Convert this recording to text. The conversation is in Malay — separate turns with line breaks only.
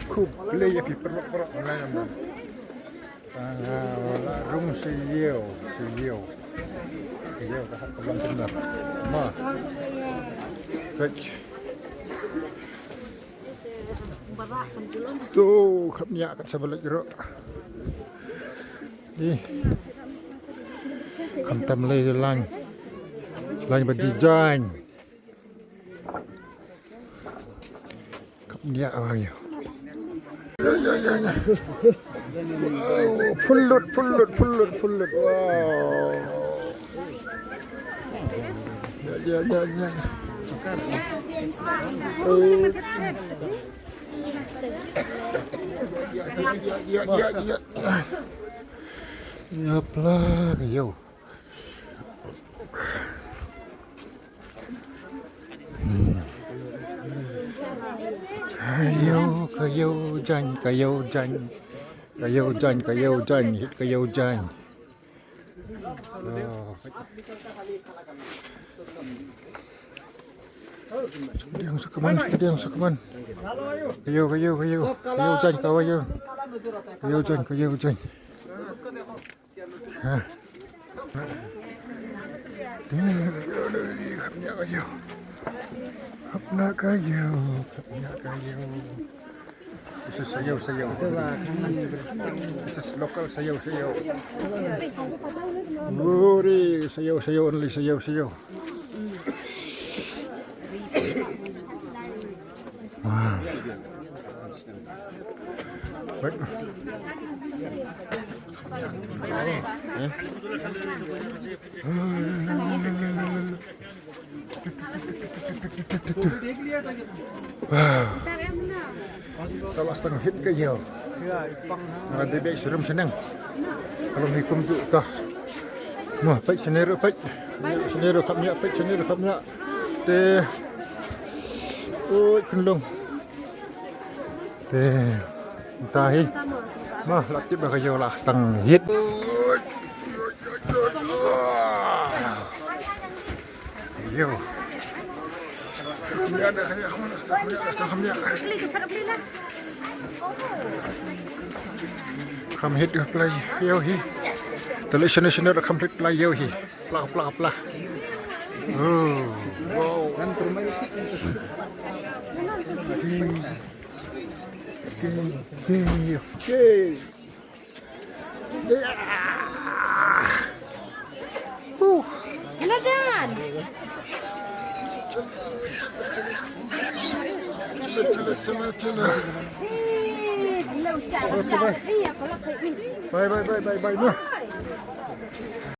Khub le ya pi perok na naman. Wala rung siyo. Siyo kahit kalang benar. Ma. Baik. Tuh, kapnya kat sebelah jeruk. Ni. Kamtam le lang berdesain. Kapnya awalnya. Ya. Oh, pulut. Wow. Ya. Ya pelan, yo. Kayo jan. Yang sekeman. Kayo jan. Ha. Kapnya kayo. This is sayaw. This is local sayaw. Guri, sayaw only sayaw. Baik. Kalau setengah hit ke yo. Ada baik serem senang. Kalau hikum tu kah. Mah baik senero. Senero kapnya. Teh. Oh, kenlong. Teh. Tahi. Mah latih bagayo lah setengah hit. Yo. Ada complete play yo hi. Television complete play yo hi. Plah. Oh, wow. Okay.
Ladan.
Bye.